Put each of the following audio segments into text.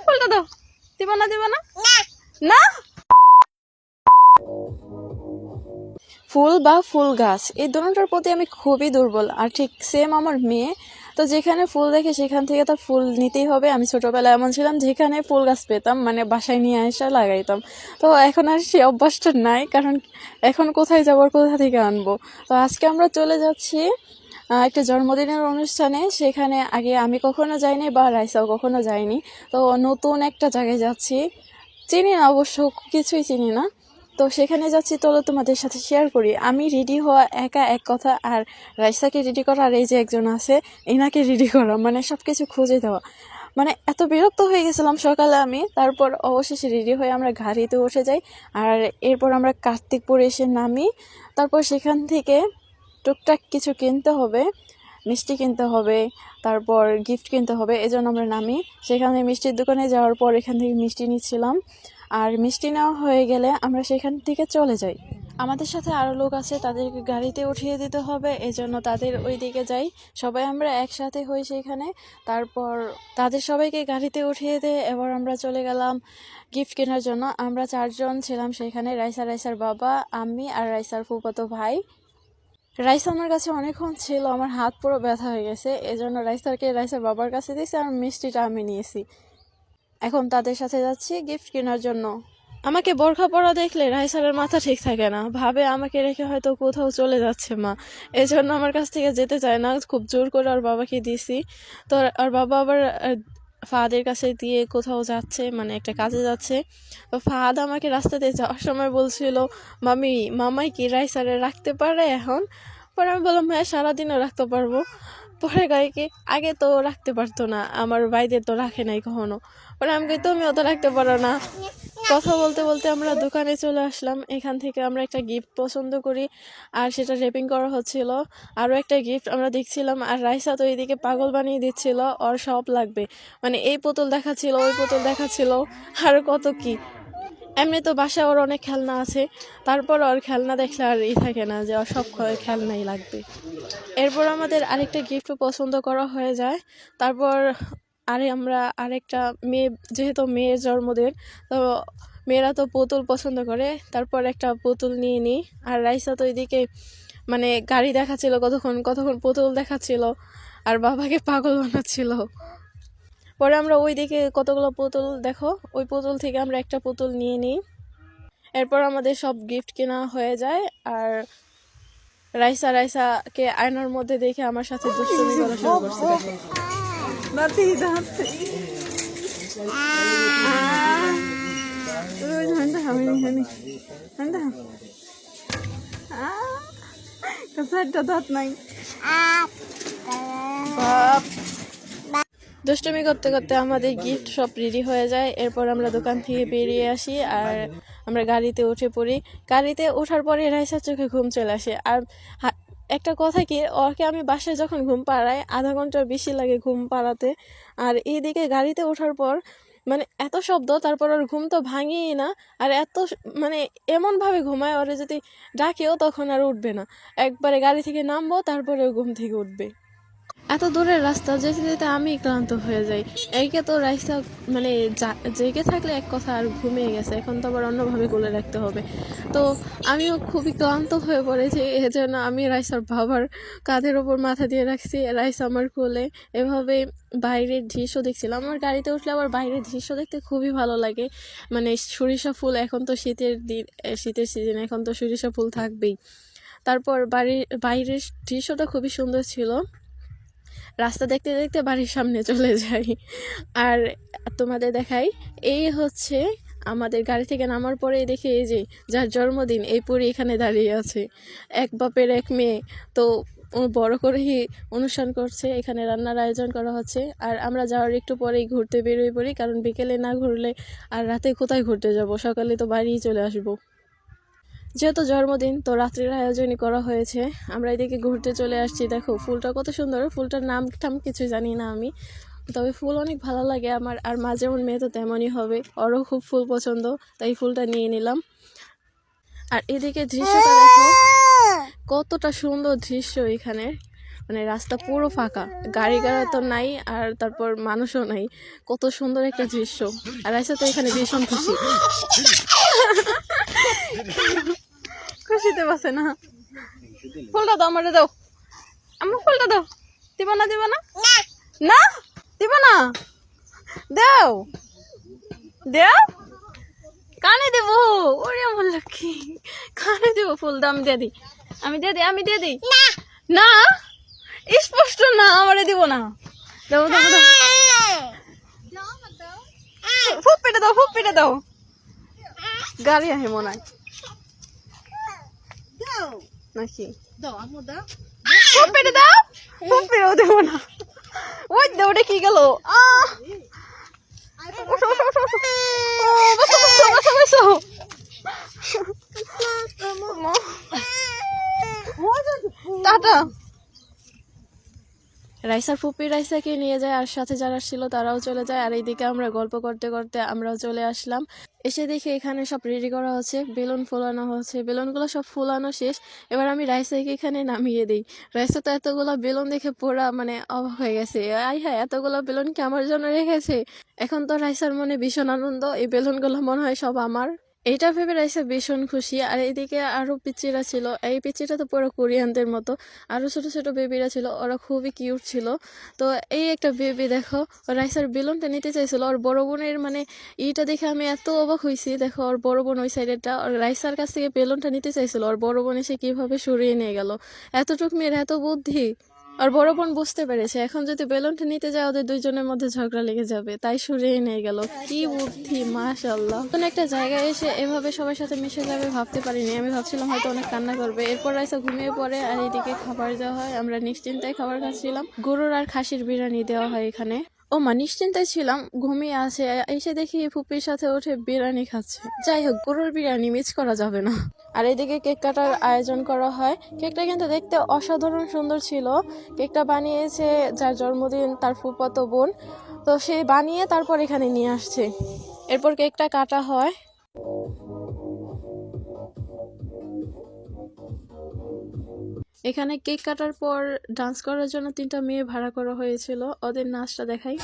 ফুলটা দাও। দিব না দিব না না। ফুল বা ফুল গাছ এই দুটোটার প্রতি আমি খুবই দুর্বল। আর ঠিক সেম আমার মেয়ে, তো যেখানে ফুল দেখে সেখান থেকে তার ফুল নিতেই হবে। আমি ছোটবেলায় এমন ছিলাম, যেখানে ফুল গাছ পেতাম মানে বাসায় নিয়ে আসা লাগাইতাম। তো এখন আর সেই অভ্যাসটা নাই, কারণ এখন কোথায় যাবো আর কোথা থেকে আনবো। তো আজকে আমরা চলে যাচ্ছি একটা জন্মদিনের অনুষ্ঠানে। সেখানে আগে আমি কখনো যাইনি বা রাইসাও কখনো যায়নি। তো নতুন একটা জায়গায় যাচ্ছি, চিনি না অবশ্য, কিছুই চিনি না। তো সেখানে যাচ্ছি, চলো তোমাদের সাথে শেয়ার করি। আমি রেডি হওয়া একা এক কথা, আর রাইসাকে রেডি করা, আর এই যে একজন আছে এনাকে রেডি করা, মানে সব কিছু খুঁজে দেওয়া, মানে এত বিরক্ত হয়ে গেছিলাম সকালে আমি। তারপর অবশেষে রেডি হয়ে আমরা গাড়িতে উঠে যাই। আর এরপর আমরা কার্তিকপুরে এসে নামি। তারপর সেখান থেকে টুকটাক কিছু কিনতে হবে, মিষ্টি কিনতে হবে, তারপর গিফট কিনতে হবে, এজন্য আমরা নামি। সেখানে মিষ্টির দোকানে যাওয়ার পর এখান থেকে মিষ্টি নিচ্ছিলাম। আর মিষ্টি নেওয়া হয়ে গেলে আমরা সেখান থেকে চলে যাই। আমাদের সাথে আরও লোক আছে, তাদেরকে গাড়িতে উঠিয়ে দিতে হবে, এজন্য তাদের ওই দিকে যাই। সবাই আমরা একসাথে হই সেখানে। তারপর তাদের সবাইকে গাড়িতে উঠিয়ে দিয়ে এবার আমরা চলে গেলাম গিফট কেনার জন্য। আমরা 4 জন ছিলাম সেখানে, রাইসার বাবা, আমি আর রাইসার ফুফাতো ভাই। রাইসা আমার কাছে অনেকক্ষণ ছিল, আমার হাত পুরো ব্যথা হয়ে গেছে, এজন্য রাইসার বাবার কাছে দিয়েছি আর মিষ্টিটা আমি নিয়েছি। এখন তাদের সাথে যাচ্ছি গিফট কেনার জন্য। আমাকে বোরখা পরা দেখলে রাইসারের মাথা ঠিক থাকে না, ভাবে আমাকে রেখে হয়তো কোথাও চলে যাচ্ছে মা, এজন্য আমার কাছ থেকে যেতে চায় না। খুব জোর করে ওর বাবাকে দিছি। তো আর বাবা আবার ফাহাদের কাছে দিয়ে কোথাও যাচ্ছে, মানে একটা কাজে যাচ্ছে। তো ফাহাদ আমাকে রাস্তাতে যাওয়ার সময় বলছিল, মামাই কি রাইসারে রাখতে পারে এখন? পরে আমি বললাম হ্যাঁ, সারাদিনও রাখতে পারবো। পরে গায়ে কি আগে তো রাখতে পারতো না, আমার ভাইদের তো রাখে নাই কখনো। পরে আমাকে তুমিও তো রাখতে পারো না। কথা বলতে বলতে আমরা দোকানে চলে আসলাম। এখান থেকে আমরা একটা গিফট পছন্দ করি, আর সেটা র্যাপিং করা হচ্ছিল। আরও একটা গিফট আমরা দেখছিলাম, আর রাইসা তো এইদিকে পাগল বানিয়ে দিচ্ছিল, ওর সব লাগবে, মানে এই পুতুল দেখাচ্ছিল, ওই পুতুল দেখাচ্ছিল, আর কত কি। এমনি তো বাসায় ওর অনেক খেলনা আছে, তারপর ওর খেলনা দেখলে আর থাকে না যে ওর সব খেলনাই লাগবে। এরপর আমাদের আরেকটা গিফট পছন্দ করা হয়ে যায়। তারপর আমরা আরেকটা মেয়ে, যেহেতু মেয়ের জন্মদিন, তো মেয়েরা তো পুতুল পছন্দ করে, তারপর একটা পুতুল নিয়ে নিই। আর রাইসা তো এদিকে মানে গাড়ি দেখাচ্ছিল, কতক্ষণ পুতুল দেখাচ্ছিল, আর বাবাকে পাগল বানাচ্ছিল। পরে আমরা ওই দিকে কতগুলো পুতুল, দেখো ওই পুতুল থেকে আমরা একটা পুতুল নিয়ে নিই। এরপর আমাদের সব গিফট কেনা হয়ে যায়। আর রাইসাকে আয়নার মধ্যে দেখে আমার সাথে দুষ্টুমি করা শুরু করছে। দুষ্টুমি করতে করতে আমাদের গিফট সব রেডি হয়ে যায়। এরপর আমরা দোকান থেকে বেরিয়ে আসি, আর আমরা গাড়িতে উঠে পড়ি। গাড়িতে ওঠার পরে রাইসার চোখে ঘুম চলে আসে। আর একটা কথা কি, ওকে আমি বাসায় যখন ঘুম পাড়াই আধা ঘন্টার বেশি লাগে ঘুম পাড়াতে। আর এইদিকে গাড়িতে ওঠার পর মানে এত শব্দ, তারপর ওর ঘুম তো ভাঙেই না। আর মানে এমনভাবে ঘুমায়, ওরে যদি ডাকেও তখন আর উঠবে না, একবারে গাড়ি থেকে নামবো তারপরে ও ঘুম থেকে উঠবে। এত দূরের রাস্তা যেতে যেতে আমি ক্লান্ত হয়ে যাই। এইকে তো রাইসা মানে জেগে থাকলে এক কথা, আর ঘুমিয়ে গেছে, এখন তো আবার অন্যভাবে কোলে রাখতে হবে। তো আমিও খুবই ক্লান্ত হয়ে পড়েছি, এজন্য আমি রাইসার বাবার কাঁধের ওপর মাথা দিয়ে রাখছি, রাইসা আমার কোলে। এভাবে বাইরের দৃশ্য দেখছিলাম। আমার গাড়িতে উঠলে আবার বাইরের দৃশ্য দেখতে খুবই ভালো লাগে, মানে সরিষা ফুল, এখন তো শীতের দিন, শীতের সিজন, এখন তো সরিষা ফুল থাকবেই। তারপর বাইরের দৃশ্যটা খুবই সুন্দর ছিল। রাস্তা দেখতে দেখতে বাড়ির সামনে চলে যাই। আর তোমাদের দেখাই, এই হচ্ছে আমাদের গাড়ি থেকে নামার পরে দেখি এই যে যার জন্মদিন, এই পরি এখানে দাঁড়িয়ে আছে, এক বাপের এক মেয়ে। তো বড় করেই অনুষ্ঠান করছে, এখানে রান্নার আয়োজন করা হচ্ছে। আর আমরা যাওয়ার একটু পরেই ঘুরতে বেরোই পড়ি, কারণ বিকেলে না ঘুরলে আর রাতে কোথায় ঘুরতে যাব, সকালে তো বাড়িই চলে আসবো। যেহেতু জন্মদিন, তো রাত্রির আয়োজনই করা হয়েছে। আমরা এদিকে ঘুরতে চলে আসছি। দেখো ফুলটা কত সুন্দর, ফুলটার নাম টাম কিছু জানি না আমি, তবে ফুল অনেক ভালো লাগে আমার। আর মা যেমন মেয়ে তো তেমনই হবে, ওরও খুব ফুল পছন্দ, তাই ফুলটা নিয়ে নিলাম। আর এদিকে দৃশ্যটা দেখো, কতটা সুন্দর দৃশ্য এখানে, মানে রাস্তা পুরো ফাঁকা, গাড়ি ঘোড়া তো নাই, আর তারপর মানুষও নাই। কত সুন্দর একটা দৃশ্য। আর রাইসা তো এখানে ভীষণ খুশি। খুশিতে বাসে না। ফুলটা দাও, আমারে দাও, আমার ফুলটা দাও। দিব না, দিব না, না দিব না, দাও দাও, কানে দেবো। ওরে আমার লক্ষ্মী, কানে দেবো ফুল। দাও, আমি দিয়ে দিই, আমি দিয়ে দিই, আমি দিয়ে দিই। না, স্পষ্ট না, আমারে দিব না। দাও দাও দাও, ফুপ পেটে দাও, ফুপ পেটে দাও। গাড়ি আহে মনে হয় নাকি? ফুপ পেটে দাও, ফুপ পেটেও দেবো না। ওই দৌড়ে কি গেল? টাটা। রাইসার ফুপি রাইসাকে নিয়ে যায়, আর সাথে যারা ছিল তারাও চলে যায়। আর এইদিকে আমরা গল্প করতে করতে আমরাও চলে আসলাম। এসে দেখি এখানে সব রেডি করা হচ্ছে, বেলুন ফোলানো হচ্ছে। বেলুনগুলো সব ফোলানো শেষ, এবার আমি রাইসাকে এখানে নামিয়ে দিই। রাইসা তো এতগুলো বেলুন দেখে পুরা মানে অবাক হয়ে গেছে। আই হ্যাঁ, এতগুলো বেলুন কি আমার জন্য রেখেছে? এখন তো রাইসার মনে ভীষণ আনন্দ, এই বেলুনগুলো মনে হয় সব আমার। এইটা ভেবে রাইসা ভীষণ খুশি। আর এইদিকে আরো পিচ্চিরা ছিল, এই পিচ্চিটা তো পুরো কোরিয়ানদের মতো। আরো ছোট ছোট বেবিরা ছিল, ওরা খুবই কিউট ছিল। তো এই একটা বেবি দেখো, রাইসার বেলুনটা নিতে চাইছিল। ওর বড় বোনের মানে এইটা দেখে আমি এত অবাক হয়েছি। দেখো, ওর বড় বোন ওই সাইডেরটা, ওর রাইসার কাছ থেকে বেলুনটা নিতে চাইছিল। ওর বড় বোন এসে কিভাবে সরিয়ে নিয়ে গেল। এতটুক মেয়ের এত বুদ্ধি। আর বড় বোন বুঝতে পেরেছে এখন যদি বেলুনটা নিতে যায় ওদের দুইজনের মধ্যে ঝগড়া লেগে যাবে, তাই সরিয়ে নিয়ে গেল। কি বুদ্ধি, মাশাআল্লাহ। কোন একটা জায়গায় এসে এভাবে সবার সাথে মিশে যাবে ভাবতে পারিনি। আমি ভাবছিলাম হয়তো অনেক কান্না করবে। এরপর রাইসা ঘুমিয়ে পড়ে, আর এইদিকে খাবার দেওয়া হয়। আমরা নিশ্চিন্তায় খাবার খাচ্ছিলাম। গরুর আর খাসির বিরিয়ানি দেওয়া হয় এখানে। ও মা, নিশ্চিন্তায় ছিলাম, ঘুমিয়ে আছে, এসে দেখি ফুপির সাথে উঠে বিরিয়ানি খাচ্ছে। যাই হোক, গরুর বিরিয়ানি মিস করা যাবে না। আর এদিকে কেক কাটার আয়োজন করা হয়। কেকটা কিন্তু দেখতে অসাধারণ সুন্দর ছিল। কেকটা বানিয়েছে যার জন্মদিন, তার ফুফাতো বোন। তো সে বানিয়ে তারপর এখানে নিয়ে আসছে। এরপর কেকটা কাটা হয়। এখানে কেক কাটার পর ডান্স করার জন্য 3টা মেয়ে ভাড়া করা হয়েছিল। ওদের নাচটা দেখাই।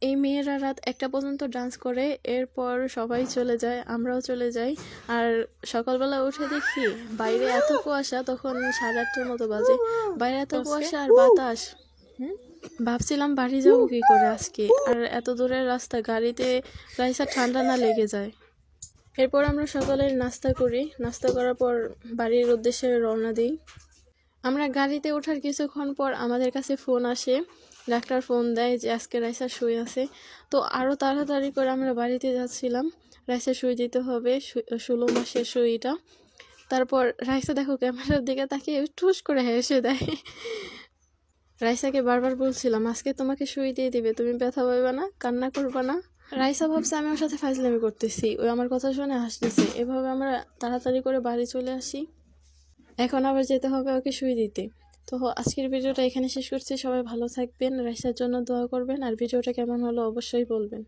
এই মেয়েরা রাত 1টা পর্যন্ত ডান্স করে, এরপর সবাই চলে যায়, আমরাও চলে যাই। আর সকালবেলা উঠে দেখি বাইরে এত কুয়াশা, তখন 8:30টার মতো বাজে। বাইরে এত কুয়াশা আর বাতাস, ভাবছিলাম বাড়ি যাবো কি করে আজকে। আর এত দূরের রাস্তা, গাড়িতে রাইসা ঠান্ডা না লেগে যায়। এরপর আমরা সকালের নাস্তা করি। নাস্তা করার পর বাড়ির উদ্দেশ্যে রওনা দিই। আমরা গাড়িতে ওঠার কিছুক্ষণ পর আমাদের কাছে ফোন আসে। ডাক্তার ফোন দেয় যে আজকে রাইসা সুই আছে। তো আরও তাড়াতাড়ি করে আমরা বাড়িতে যাচ্ছিলাম। রাইসা সুই দিতে হবে, 16 মাসের সুইটা। তারপর রাইসা দেখো ক্যামেরার দিকে তাকিয়ে ঠুস করে হেসে দেয়। রাইসাকে বারবার বলছিলাম আজকে তোমাকে সুই দিয়ে দিবে, তুমি ব্যথা পাইবে না, কান্না করবে না। রাইসা ভাবছে আমি ওর সাথে ফাজলামি করতেছি, ওই আমার কথা শুনে হাসতেছে। এভাবে আমরা তাড়াতাড়ি করে বাড়ি চলে আসি। এখন আবার যেতে হবে ওকে সুই দিতে। তো আজকের ভিডিওটা এখানে শেষ করছি। সবাই ভালো থাকবেন, রাইসার জন্য দোয়া করবেন। আর ভিডিওটা কেমন হলো অবশ্যই বলবেন।